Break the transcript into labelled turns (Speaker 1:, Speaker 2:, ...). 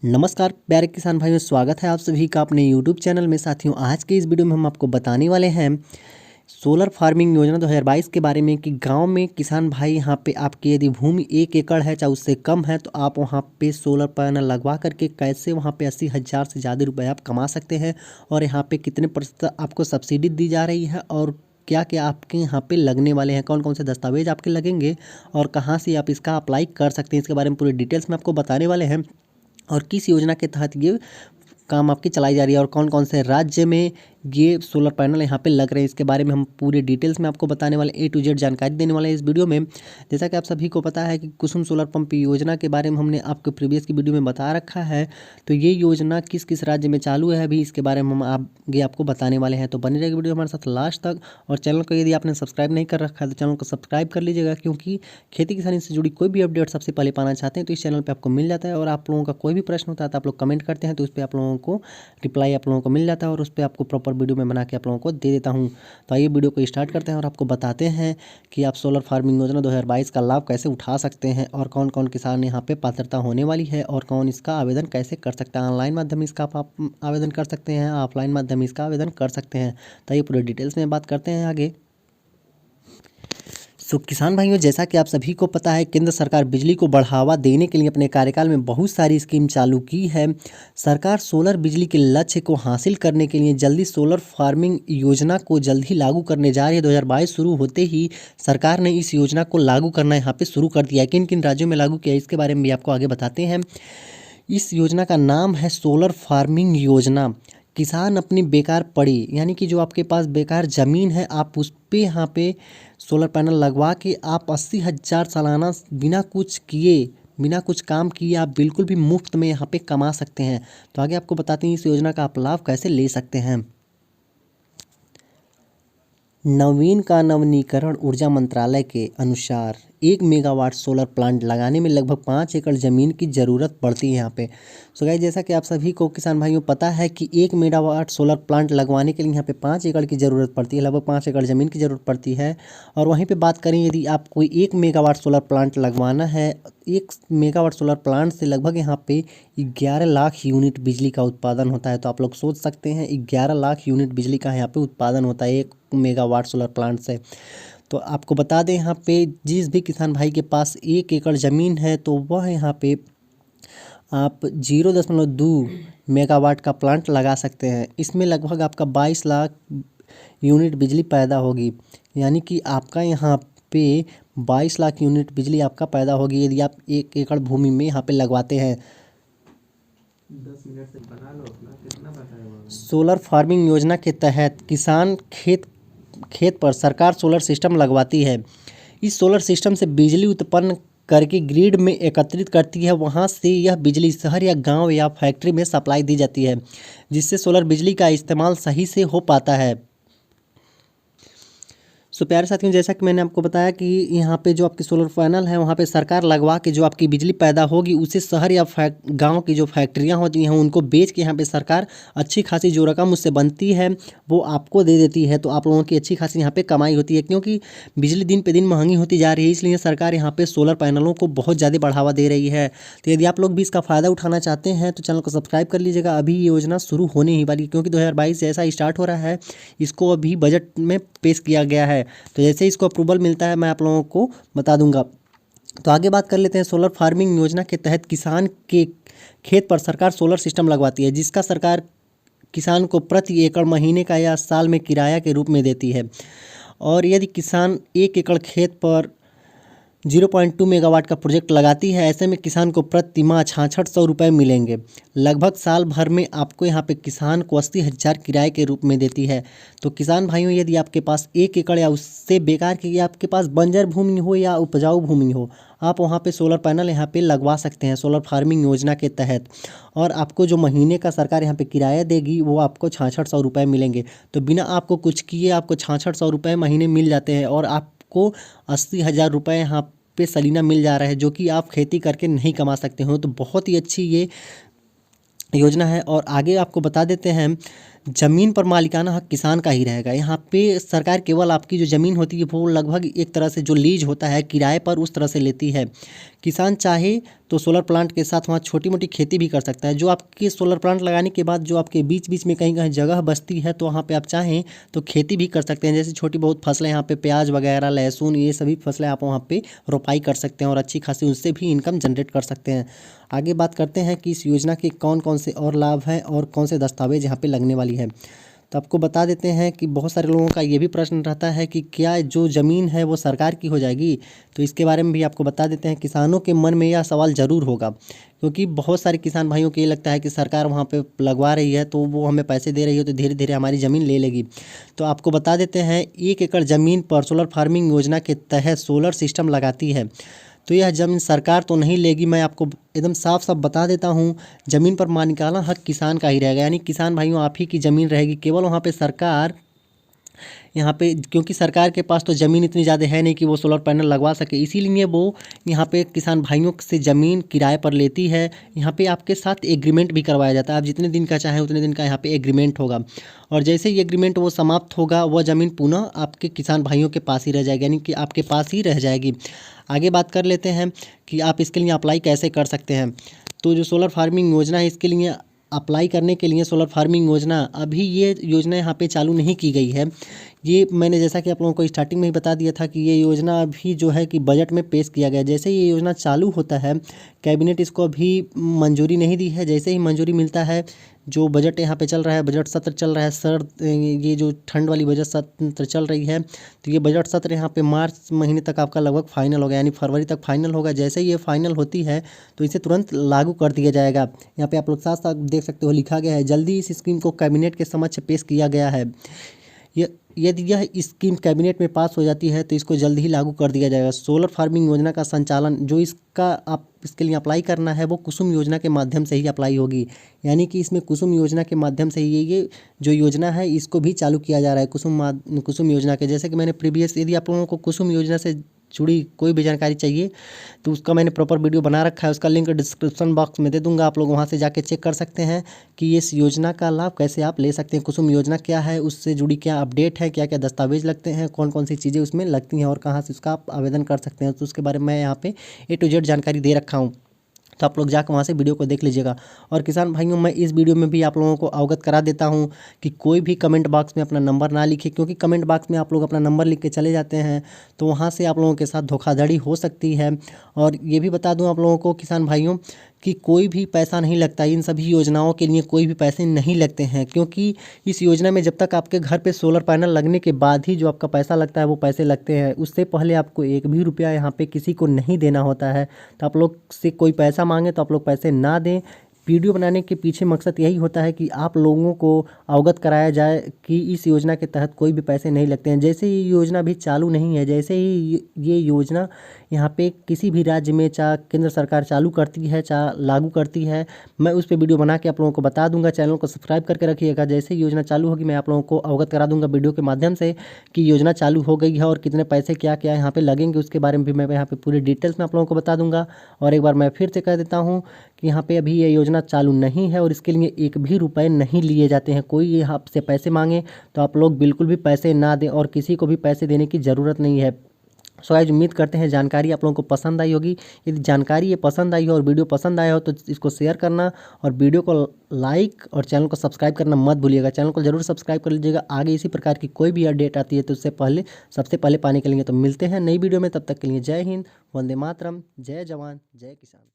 Speaker 1: नमस्कार प्यारे किसान भाइयों, स्वागत है आप सभी का अपने यूट्यूब चैनल में। साथियों, आज के इस वीडियो में हम आपको बताने वाले हैं सोलर फार्मिंग योजना 2022 के बारे में कि गांव में किसान भाई यहाँ पे आपकी यदि भूमि 1 एकड़ है चाहे उससे कम है तो आप वहाँ पे सोलर पैनल लगवा करके कैसे वहाँ पे 80,000 से ज़्यादा रुपए आप कमा सकते हैं और यहाँ पे कितने % आपको सब्सिडी दी जा रही है और क्या क्या आपके यहाँ पे लगने वाले हैं, कौन कौन से दस्तावेज आपके लगेंगे और कहाँ से आप इसका अप्लाई कर सकते हैं, इसके बारे में पूरी डिटेल्स में आपको बताने वाले हैं। और किस योजना के तहत ये काम आपकी चलाई जा रही है और कौन कौन से राज्य में ये सोलर पैनल यहाँ पे लग रहे हैं, इसके बारे में हम पूरे डिटेल्स में आपको बताने वाले A to Z जानकारी देने वाले हैं इस वीडियो में। जैसा कि आप सभी को पता है कि कुसुम सोलर पंप योजना के बारे में हमने आपको प्रीवियस की वीडियो में बता रखा है। तो ये योजना किस किस राज्य में चालू है अभी इसके बारे में हम आगे आपको बताने वाले हैं। तो बनी रहेगी वीडियो हमारे साथ लास्ट तक। और चैनल को यदि आपने सब्सक्राइब नहीं कर रखा है तो चैनल को सब्सक्राइब कर लीजिएगा, क्योंकि खेती किसानी से जुड़ी कोई भी अपडेट सबसे पहले पाना चाहते हैं तो इस चैनल पर आपको मिल जाता है। और आप लोगों का कोई भी प्रश्न होता है तो आप लोग कमेंट करते हैं तो उस पर आप लोगों को रिप्लाई आप लोगों को मिल जाता है और उस पर आपको प्रॉपर वीडियो में बना के आप लोगों को दे देता हूं। तो आइए वीडियो को स्टार्ट करते हैं और आपको बताते हैं कि आप सोलर फार्मिंग योजना 2022 का लाभ कैसे उठा सकते हैं और कौन कौन किसान यहाँ पे पात्रता होने वाली है और कौन इसका आवेदन कैसे कर सकता है। ऑनलाइन माध्यम इसका आप आवेदन कर सकते हैं, ऑफलाइन माध्यम इसका आवेदन कर सकते हैं। तो आइए पूरे डिटेल्स में बात करते हैं आगे। किसान भाइयों, जैसा कि आप सभी को पता है, केंद्र सरकार बिजली को बढ़ावा देने के लिए अपने कार्यकाल में बहुत सारी स्कीम चालू की है। सरकार सोलर बिजली के लक्ष्य को हासिल करने के लिए जल्दी सोलर फार्मिंग योजना को जल्द ही लागू करने जा रही है। 2022 शुरू होते ही सरकार ने इस योजना को लागू करना यहाँ पे शुरू कर दिया है। किन किन राज्यों में लागू किया इसके बारे में भी आपको आगे बताते हैं। इस योजना का नाम है सोलर फार्मिंग योजना। किसान अपनी बेकार पड़ी यानी कि जो आपके पास बेकार ज़मीन है आप उस पे यहाँ पे सोलर पैनल लगवा के आप 80,000 सालाना बिना कुछ किए, बिना कुछ काम किए आप बिल्कुल भी मुफ्त में यहाँ पे कमा सकते हैं। तो आगे आपको बताते हैं इस योजना का आप लाभ कैसे ले सकते हैं। नवीकरण ऊर्जा मंत्रालय के अनुसार 1 मेगावाट सोलर प्लांट लगाने में लगभग 5 एकड़ ज़मीन की ज़रूरत पड़ती है यहाँ पे। सो गाइस, जैसा कि आप सभी को किसान भाइयों पता है कि 1 मेगावाट सोलर प्लांट लगवाने के लिए यहाँ पे 5 एकड़ की ज़रूरत पड़ती है, लगभग 5 एकड़ ज़मीन की ज़रूरत पड़ती है। और वहीं पे बात करें यदि आप कोई 1 मेगावाट सोलर प्लांट लगवाना है, 1 मेगावाट सोलर प्लांट से लगभग यहाँ पे 11 लाख यूनिट बिजली का उत्पादन होता है। तो आप लोग सोच सकते हैं 11 लाख यूनिट बिजली का यहाँ पे उत्पादन होता है 1 मेगावाट सोलर प्लांट से। तो आपको बता दें यहाँ पे जिस भी किसान भाई के पास 1 एकड़ ज़मीन है तो वह यहाँ पे आप 0.2 मेगावाट का प्लांट लगा सकते हैं। इसमें लगभग आपका 22 लाख यूनिट बिजली पैदा होगी, यानी कि आपका यहाँ पे 22 लाख यूनिट बिजली आपका पैदा होगी यदि आप 1 एकड़ भूमि में यहाँ पे लगवाते हैं।
Speaker 2: 10 मिनट से बना लो अपना, कितना बताया।
Speaker 1: सोलर फार्मिंग योजना के तहत किसान खेत पर सरकार सोलर सिस्टम लगवाती है। इस सोलर सिस्टम से बिजली उत्पन्न करके ग्रिड में एकत्रित करती है। वहाँ से यह बिजली शहर या गांव या फैक्ट्री में सप्लाई दी जाती है, जिससे सोलर बिजली का इस्तेमाल सही से हो पाता है। प्यारे साथियों, जैसा कि मैंने आपको बताया कि यहाँ पे जो आपकी सोलर पैनल है वहाँ पे सरकार लगवा के जो आपकी बिजली पैदा होगी उसे शहर या गांव की जो फैक्ट्रियाँ होती हैं उनको बेच के यहाँ पे सरकार अच्छी खासी जो रकम उससे बनती है वो आपको दे देती है। तो आप लोगों की अच्छी खासी यहाँ पे कमाई होती है, क्योंकि बिजली दिन पे दिन महंगी होती जा रही है, इसलिए सरकार यहाँ पर सोलर पैनलों को बहुत ज़्यादा बढ़ावा दे रही है। तो यदि आप लोग भी इसका फ़ायदा उठाना चाहते हैं तो चैनल को सब्सक्राइब कर लीजिएगा। अभी ये योजना शुरू होने ही वाली, क्योंकि 2022 जैसा स्टार्ट हो रहा है इसको अभी बजट में पेश किया गया है। तो जैसे इसको अप्रूवल मिलता है मैं आप लोगों को बता दूंगा। तो आगे बात कर लेते हैं। सोलर फार्मिंग योजना के तहत किसान के खेत पर सरकार सोलर सिस्टम लगवाती है, जिसका सरकार किसान को प्रति एकड़ महीने का या साल में किराया के रूप में देती है। और यदि किसान 1 एकड़ खेत पर 0.2 मेगावाट का प्रोजेक्ट लगाती है, ऐसे में किसान को प्रति माह 6600 रुपये मिलेंगे। लगभग साल भर में आपको यहाँ पे किसान को 80,000 किराए के रूप में देती है। तो किसान भाइयों, यदि आपके पास 1 एकड़ या उससे बेकार की आपके पास बंजर भूमि हो या उपजाऊ भूमि हो, आप वहाँ पे सोलर पैनल यहाँ पे लगवा सकते हैं सोलर फार्मिंग योजना के तहत। और आपको जो महीने का सरकार यहाँ पे किराया देगी वो आपको 6600 रुपये मिलेंगे। तो बिना आपको कुछ किए आपको 6600 रुपये महीने मिल जाते हैं और आपको 80,000 रुपये यहाँ पे सलीना मिल जा रहा है, जो कि आप खेती करके नहीं कमा सकते हो। तो बहुत ही अच्छी ये योजना है। और आगे आपको बता देते हैं, ज़मीन पर मालिकाना हक किसान का ही रहेगा। यहाँ पे सरकार केवल आपकी जो ज़मीन होती है वो लगभग एक तरह से जो लीज होता है किराए पर उस तरह से लेती है। किसान चाहे तो सोलर प्लांट के साथ वहाँ छोटी मोटी खेती भी कर सकता है। जो आपके सोलर प्लांट लगाने के बाद जो आपके बीच बीच में कहीं कहीं जगह बचती है तो वहाँ पे आप चाहें तो खेती भी कर सकते हैं। जैसे छोटी बहुत फसलें यहाँ पे प्याज वगैरह, लहसुन, ये सभी फसलें आप वहाँ पे रोपाई कर सकते हैं और अच्छी खासी उससे भी इनकम जनरेट कर सकते हैं। आगे बात करते हैं कि इस योजना के कौन कौन से और लाभ हैं और कौन से दस्तावेज यहाँ पे लगने वाली है। तो आपको बता देते हैं कि बहुत सारे लोगों का ये भी प्रश्न रहता है कि क्या जो ज़मीन है वो सरकार की हो जाएगी। तो इसके बारे में भी आपको बता देते हैं। किसानों के मन में यह सवाल ज़रूर होगा, क्योंकि बहुत सारे किसान भाइयों को ये लगता है कि सरकार वहाँ पे लगवा रही है तो वो हमें पैसे दे रही है तो धीरे धीरे हमारी ज़मीन ले लेगी। तो आपको बता देते हैं 1 एकड़ ज़मीन पर सोलर फार्मिंग योजना के तहत सोलर सिस्टम लगाती है तो यह ज़मीन सरकार तो नहीं लेगी। मैं आपको एकदम साफ साफ बता देता हूँ, ज़मीन पर मालिकाना हक किसान का ही रहेगा। यानी किसान भाइयों आप ही की ज़मीन रहेगी। केवल वहाँ पे सरकार यहाँ पे, क्योंकि सरकार के पास तो ज़मीन इतनी ज़्यादा है नहीं कि वो सोलर पैनल लगवा सके, इसीलिए वो यहाँ पे किसान भाइयों से ज़मीन किराए पर लेती है। यहाँ पे आपके साथ एग्रीमेंट भी करवाया जाता है। आप जितने दिन का चाहें उतने दिन का यहाँ पे एग्रीमेंट होगा और जैसे ही एग्रीमेंट वो समाप्त होगा वह ज़मीन पुनः आपके किसान भाइयों के पास ही रह जाएगी, यानी कि आपके पास ही रह जाएगी। आगे बात कर लेते हैं कि आप इसके लिए अप्लाई कैसे कर सकते हैं। तो जो सोलर फार्मिंग योजना है इसके लिए अप्लाई करने के लिए, सोलर फार्मिंग योजना अभी ये योजना यहाँ पे चालू नहीं की गई है। ये मैंने जैसा कि आप लोगों को स्टार्टिंग में ही बता दिया था कि ये योजना अभी जो है कि बजट में पेश किया गया। जैसे ये योजना चालू होता है, कैबिनेट इसको अभी मंजूरी नहीं दी है। जैसे ही मंजूरी मिलता है, जो बजट यहाँ पे चल रहा है, बजट सत्र चल रहा है, ये जो ठंड वाली बजट सत्र चल रही है, तो ये बजट सत्र यहाँ पे मार्च महीने तक आपका लगभग फाइनल होगा, यानी फरवरी तक फाइनल होगा। जैसे ही ये फाइनल होती है तो इसे तुरंत लागू कर दिया जाएगा। यहाँ पे आप लोग साथ साथ देख सकते हो लिखा गया है, जल्दी इस स्कीम को कैबिनेट के समक्ष पेश किया गया है। यदि यह स्कीम कैबिनेट में पास हो जाती है तो इसको जल्द ही लागू कर दिया जाएगा। सोलर फार्मिंग योजना का संचालन जो इसका आप इसके लिए अप्लाई करना है वो कुसुम योजना के माध्यम से ही अप्लाई होगी। यानी कि इसमें कुसुम योजना के माध्यम से ये जो योजना है इसको भी चालू किया जा रहा है कुसुम योजना के। जैसे कि मैंने प्रीवियस, यदि आप लोगों को कुसुम योजना से जुड़ी कोई भी जानकारी चाहिए तो उसका मैंने प्रॉपर वीडियो बना रखा है, उसका लिंक डिस्क्रिप्शन बॉक्स में दे दूंगा। आप लोग वहां से जाके चेक कर सकते हैं कि इस योजना का लाभ कैसे आप ले सकते हैं। कुसुम योजना क्या है, उससे जुड़ी क्या अपडेट है, क्या क्या दस्तावेज लगते हैं, कौन कौन सी चीज़ें उसमें लगती हैं और कहाँ से उसका आप आवेदन कर सकते हैं, तो उसके बारे में मैं यहाँ पे A to Z जानकारी दे रखा हूँ। तो आप लोग जाकर वहाँ से वीडियो को देख लीजिएगा। और किसान भाइयों, मैं इस वीडियो में भी आप लोगों को अवगत करा देता हूँ कि कोई भी कमेंट बॉक्स में अपना नंबर ना लिखे, क्योंकि कमेंट बॉक्स में आप लोग अपना नंबर लिख के चले जाते हैं तो वहाँ से आप लोगों के साथ धोखाधड़ी हो सकती है। और ये भी बता दूँ आप लोगों को किसान भाइयों कि कोई भी पैसा नहीं लगता, इन सभी योजनाओं के लिए कोई भी पैसे नहीं लगते हैं, क्योंकि इस योजना में जब तक आपके घर पे सोलर पैनल लगने के बाद ही जो आपका पैसा लगता है वो पैसे लगते हैं। उससे पहले आपको एक भी रुपया यहाँ पे किसी को नहीं देना होता है। तो आप लोग से कोई पैसा मांगे तो आप लोग पैसे ना दें। वीडियो बनाने के पीछे मकसद यही होता है कि आप लोगों को अवगत कराया जाए कि इस योजना के तहत कोई भी पैसे नहीं लगते हैं। जैसे ये योजना भी चालू नहीं है, जैसे ही ये योजना यहाँ पे किसी भी राज्य में चाहे केंद्र सरकार चालू करती है चाहे लागू करती है, मैं उस पर वीडियो बना के आप लोगों को बता दूंगा। चैनल को सब्सक्राइब करके रखिएगा। जैसे ही योजना चालू होगी मैं आप लोगों को अवगत करा दूंगा वीडियो के माध्यम से कि योजना चालू हो गई है और कितने पैसे क्या क्या यहाँ पे लगेंगे, उसके बारे में भी मैं यहाँ पे पूरी डिटेल्स में आप लोगों को बता दूंगा। और एक बार मैं फिर से कह देता हूँ कि यहाँ पे अभी ये योजना चालू नहीं है और इसके लिए एक भी रुपए नहीं लिए जाते हैं। कोई ये आपसे पैसे मांगे तो आप लोग बिल्कुल भी पैसे ना दें और किसी को भी पैसे देने की ज़रूरत नहीं है। सो गाइस, उम्मीद करते हैं जानकारी आप लोगों को पसंद आई होगी। यदि जानकारी ये पसंद आई हो और वीडियो पसंद आया हो तो इसको शेयर करना और वीडियो को लाइक और चैनल को सब्सक्राइब करना मत भूलिएगा। चैनल को जरूर सब्सक्राइब कर लीजिएगा। आगे इसी प्रकार की कोई भी अपडेट आती है तो उससे पहले सबसे पहले पाने के लिए। तो मिलते हैं नई वीडियो में, तब तक के लिए जय हिंद, वंदे मातरम, जय जवान, जय किसान।